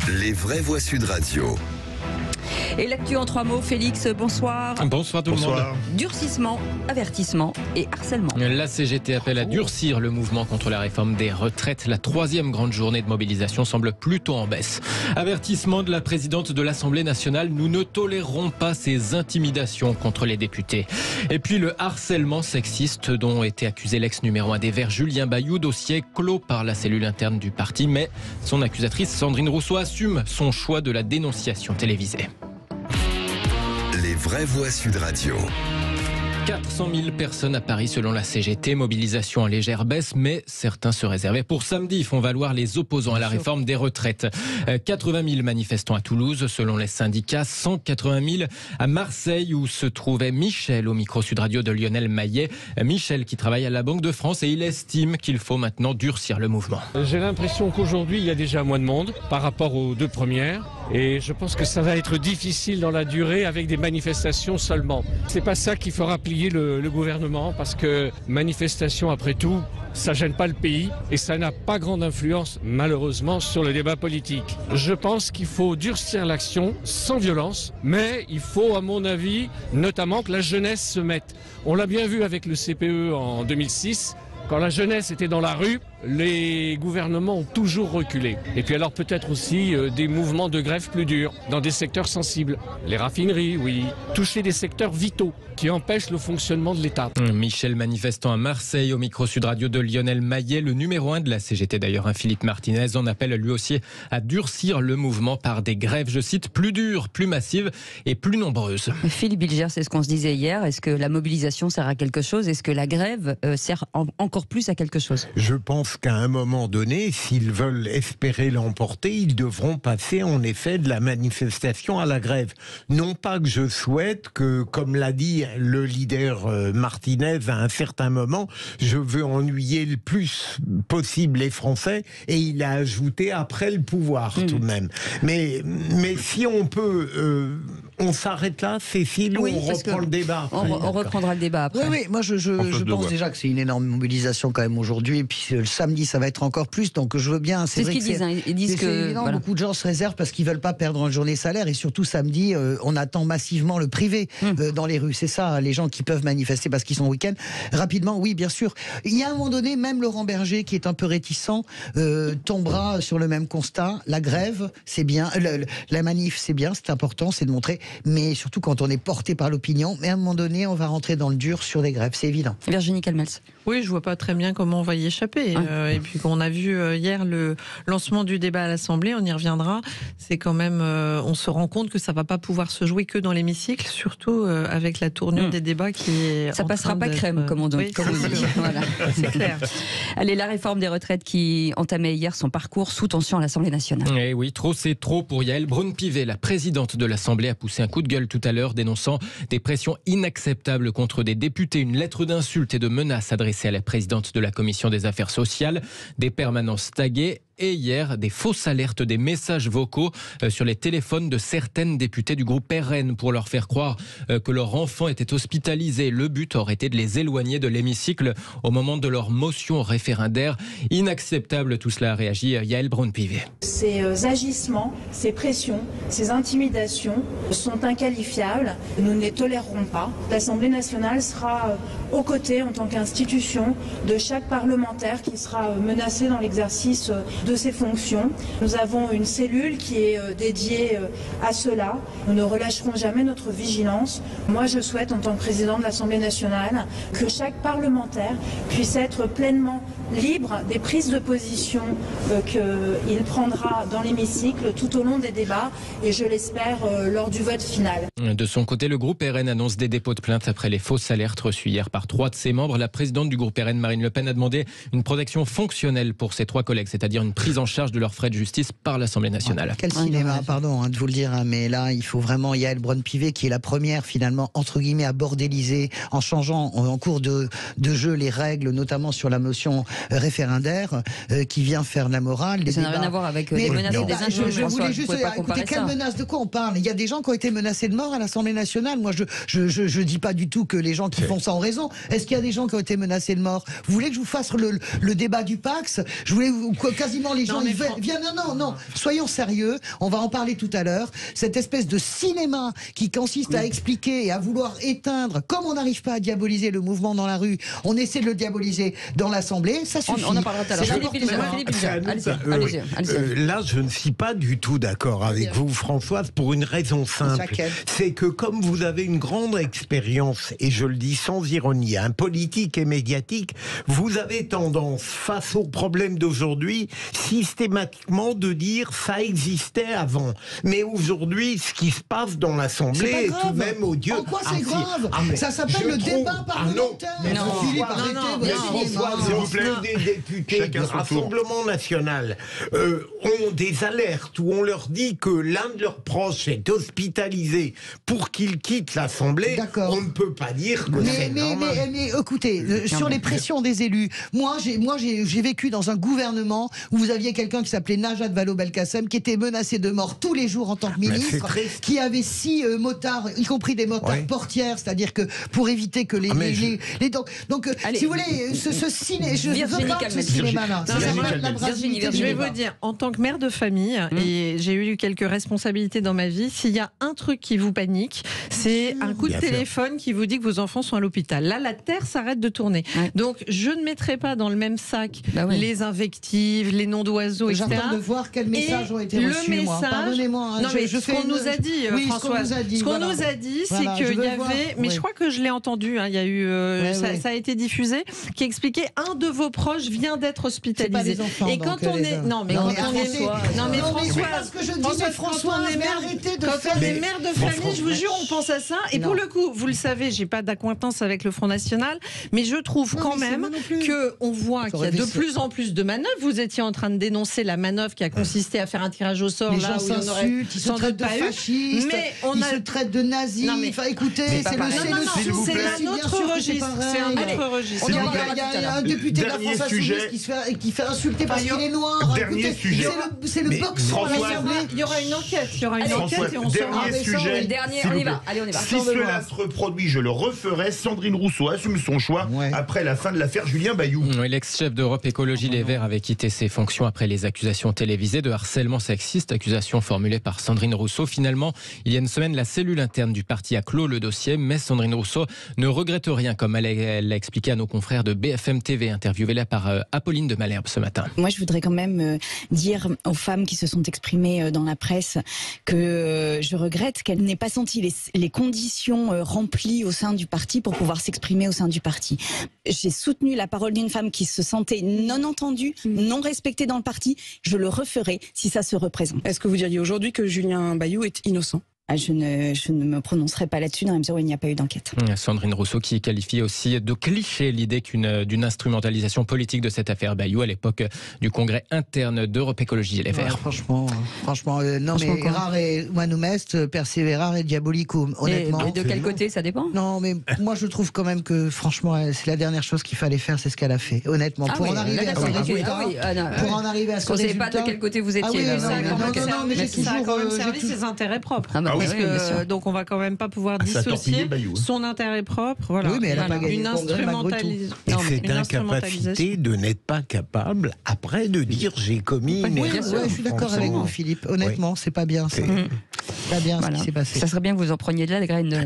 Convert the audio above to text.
Les vraies voix Sud Radio. Et l'actu en 3 mots, Félix, bonsoir. Bonsoir tout le monde. Durcissement, avertissement et harcèlement. La CGT appelle à durcir le mouvement contre la réforme des retraites. La 3e grande journée de mobilisation semble plutôt en baisse. Avertissement de la présidente de l'Assemblée nationale, nous ne tolérerons pas ces intimidations contre les députés. Et puis le harcèlement sexiste dont était accusé l'ex numéro 1 des Verts, Julien Bayou, dossier clos par la cellule interne du parti. Mais son accusatrice, Sandrine Rousseau, assume son choix de la dénonciation télévisée. Les vraies voix Sud Radio. 400 000 personnes à Paris selon la CGT, mobilisation en légère baisse, mais certains se réservaient pour samedi, font valoir les opposants à la réforme des retraites. 80 000 manifestants à Toulouse selon les syndicats, 180 000 à Marseille où se trouvait Michel au micro Sud Radio de Lionel Maillet. Michel qui travaille à la Banque de France et il estime qu'il faut maintenant durcir le mouvement. J'ai l'impression qu'aujourd'hui il y a déjà moins de monde par rapport aux 2 premières et je pense que ça va être difficile dans la durée avec des manifestations seulement. C'est pas ça qui fera plier le gouvernement parce que manifestation après tout, ça gêne pas le pays et ça n'a pas grande influence malheureusement sur le débat politique. Je pense qu'il faut durcir l'action sans violence, mais il faut à mon avis notamment que la jeunesse se mette. On l'a bien vu avec le CPE en 2006. Quand la jeunesse était dans la rue, les gouvernements ont toujours reculé. Et puis alors peut-être aussi des mouvements de grève plus durs dans des secteurs sensibles. Les raffineries, oui. Toucher des secteurs vitaux qui empêchent le fonctionnement de l'État. Michel manifestant à Marseille au micro Sud Radio de Lionel Maillet. Le numéro 1 de la CGT d'ailleurs, Philippe Martinez, en appelle lui aussi à durcir le mouvement par des grèves, je cite, plus dures, plus massives et plus nombreuses. Philippe Bilger, c'est ce qu'on se disait hier. Est-ce que la mobilisation sert à quelque chose? Est-ce que la grève sert encore plus à quelque chose? Je pense qu'à un moment donné, s'ils veulent espérer l'emporter, ils devront passer en effet de la manifestation à la grève. Non pas que je souhaite que, comme l'a dit le leader Martinez à un certain moment, je veux ennuyer le plus possible les Français, et il a ajouté après le pouvoir tout de même. Mais si on peut... on s'arrête là, Cécile, ou on reprend le débat après. On reprendra le débat après. Oui, moi je pense déjà que c'est une énorme mobilisation quand même aujourd'hui, et puis le samedi ça va être encore plus, donc je veux bien. C'est ce qu'ils disent, ils disent que évident, voilà. Beaucoup de gens se réservent parce qu'ils veulent pas perdre une journée salaire, et surtout samedi on attend massivement le privé dans les rues, c'est ça, les gens qui peuvent manifester parce qu'ils sont au week-end. Rapidement, oui bien sûr, il y a un moment donné, même Laurent Berger qui est un peu réticent tombera sur le même constat. La grève c'est bien, la manif c'est bien, c'est important, c'est de montrer, mais surtout quand on est porté par l'opinion, mais à un moment donné on va rentrer dans le dur sur des grèves, c'est évident. Virginie Calmels. Oui, je vois pas très bien comment on va y échapper. Et puis qu'on a vu hier le lancement du débat à l'Assemblée, on y reviendra. C'est quand même, on se rend compte que ça va pas pouvoir se jouer que dans l'hémicycle, surtout avec la tournure des débats qui est. Ça passera pas crème, comme on dit. Oui, voilà. C'est clair. Allez, la réforme des retraites qui entamait hier son parcours sous tension à l'Assemblée nationale. Eh oui, trop c'est trop pour Yaël Braun-Pivet. La présidente de l'Assemblée a poussé un coup de gueule tout à l'heure, dénonçant des pressions inacceptables contre des députés, une lettre d'insulte et de menaces adressée à la présidente de la Commission des affaires sociales, des permanences taguées et hier des fausses alertes, des messages vocaux sur les téléphones de certaines députées du groupe RN pour leur faire croire que leur enfant était hospitalisé. Le but aurait été de les éloigner de l'hémicycle au moment de leur motion référendaire. Inacceptable, tout cela, a réagi Yaël Braun-Pivet. Ces agissements, ces pressions, ces intimidations sont inqualifiables. Nous ne les tolérerons pas. L'Assemblée nationale sera aux côtés, en tant qu'institution, de chaque parlementaire qui sera menacé dans l'exercice de ses fonctions. Nous avons une cellule qui est dédiée à cela. Nous ne relâcherons jamais notre vigilance. Moi, je souhaite, en tant que président de l'Assemblée nationale, que chaque parlementaire puisse être pleinement libre des prises de position qu'il prendra dans l'hémicycle tout au long des débats, et je l'espère lors du vote final. De son côté, le groupe RN annonce des dépôts de plainte après les fausses alertes reçues hier par 3 de ses membres. La présidente du groupe RN, Marine Le Pen, a demandé une protection fonctionnelle pour ses 3 collègues, c'est-à-dire une prise en charge de leurs frais de justice par l'Assemblée nationale. Quel cinéma, pardon de vous le dire, mais là il faut vraiment Yaël Braun-Pivet qui est la première finalement entre guillemets à bordéliser en changeant en cours de jeu les règles, notamment sur la motion référendaire qui vient faire la morale. Ça n'a rien à voir avec les menaces et des injures. Je voulais juste écouter quelle menace, de quoi on parle. Il y a des gens qui ont été menacés de mort à l'Assemblée nationale. Moi, je dis pas du tout que les gens qui font ça ont raison. Est-ce qu'il y a des gens qui ont été menacés de mort? Vous voulez que je vous fasse le débat du Pax? Je voulais quasiment les gens viennent. Non. Soyons sérieux. On va en parler tout à l'heure. Cette espèce de cinéma qui consiste à expliquer et à vouloir éteindre, comme on n'arrive pas à diaboliser le mouvement dans la rue, on essaie de le diaboliser dans l'Assemblée. Ça suffit. On en parlera tout à l'heure. Allez-y. Là, je ne suis pas du tout d'accord avec vous, Françoise, pour une raison simple. C'est que comme vous avez une grande expérience, et je le dis sans ironie, politique et médiatique, vous avez tendance, face aux problèmes d'aujourd'hui, systématiquement de dire ça existait avant. Mais aujourd'hui, ce qui se passe dans l'Assemblée est tout de même odieux. En quoi c'est grave? Ça s'appelle le débat parlementaire. S'il vous plaît, des députés du Rassemblement national ont des alertes où on leur dit que l'un de leurs proches est hospitalisé pour qu'il quitte l'Assemblée. On ne peut pas dire que c'est normal. Mais écoutez, sur les pressions des élus, moi j'ai vécu dans un gouvernement où vous aviez quelqu'un qui s'appelait Najat Vallaud-Belkacem qui était menacé de mort tous les jours en tant que ministre, qui avait 6 motards, y compris des motards portières, c'est-à-dire que pour éviter que donc si vous voulez ce ciné, je veux pas ce cinéma-là. Je vais vous dire, en tant que mère de famille, et j'ai eu quelques responsabilités dans ma vie, s'il y a un truc qui vous panique, c'est un coup de téléphone qui vous dit que vos enfants sont à l'hôpital. Là, la terre s'arrête de tourner. Donc, je ne mettrai pas dans le même sac les invectives, les noms d'oiseaux, etc. J'attends de voir quels messages ont été reçus. Pardonnez-moi. Non, mais ce qu'on nous a dit, François, ce qu'on nous a dit, c'est qu'il y avait, mais je crois que je l'ai entendu, il y a eu, ça a été diffusé, qui expliquait un de vos proches vient d'être hospitalisé. Et quand on est, François, on est mère de famille, je vous jure, on pense à ça. Et pour le coup, vous le savez, j'ai pas d'accointance avec le Front National, mais je trouve quand même que on voit qu'il y a de plus en plus de manœuvres. Vous étiez en train de dénoncer la manœuvre qui a consisté à faire un tirage au sort. Les gens s'insultent, ils se traitent de fascistes, ils se traitent de nazis. Enfin, écoutez, c'est un autre registre. Il y a un député de la France Insoumise qui fait insulter parce qu'il est noir. Dernier sujet. C'est le boxon à l'Assemblée. Il y aura une enquête. Et on saura. Dernier sujet. On y va. Allez, on y va. Si cela se reproduit, je le referai. Sandrine Rousseau assume son choix après la fin de l'affaire Julien Bayou. L'ex-chef d'Europe Écologie Les Verts avait quitté ses fonctions après les accusations télévisées de harcèlement sexiste, accusations formulées par Sandrine Rousseau. Finalement, il y a une semaine, la cellule interne du parti a clos le dossier, mais Sandrine Rousseau ne regrette rien, comme elle l'a expliqué à nos confrères de BFM TV, interviewée là par Apolline de Malherbe ce matin. Moi, je voudrais quand même dire aux femmes qui se sont exprimées dans la presse que je regrette qu'elles n'aient pas senti les conditions remplies au sein du parti pour pouvoir s'exprimer au sein du parti. J'ai soutenu la parole d'une femme qui se sentait non entendue, non respectée dans le parti. Je le referai si ça se représente. Est-ce que vous diriez aujourd'hui que Julien Bayou est innocent ? Je ne me prononcerai pas là-dessus dans la mesure où il n'y a pas eu d'enquête. Sandrine Rousseau qui qualifie aussi de cliché l'idée d'une instrumentalisation politique de cette affaire Bayou à l'époque du congrès interne d'Europe Écologie et Les Verts. Franchement, mais rare et humanum est, perseverare et diabolicum, honnêtement. Et de quel côté ça dépend? Non, mais moi je trouve quand même que franchement, c'est la dernière chose qu'il fallait faire, c'est ce qu'elle a fait, honnêtement. Pour en arriver à ce résultat. Pour en arriver à ce résultat. Je ne savais pas de quel côté vous étiez. Non, mais ça a quand même servi ses intérêts propres. Donc on va quand même pas pouvoir dissocier son intérêt propre. Voilà. Oui, mais elle a pas gagné une instrumentalisation. Et cette incapacité de n'être pas capable après de dire j'ai commis une erreur. Je suis d'accord avec vous, Philippe. Honnêtement, c'est pas bien ça. C'est pas bien ce qui s'est passé. Ça serait bien que vous en preniez de là, les graines d'ailleurs.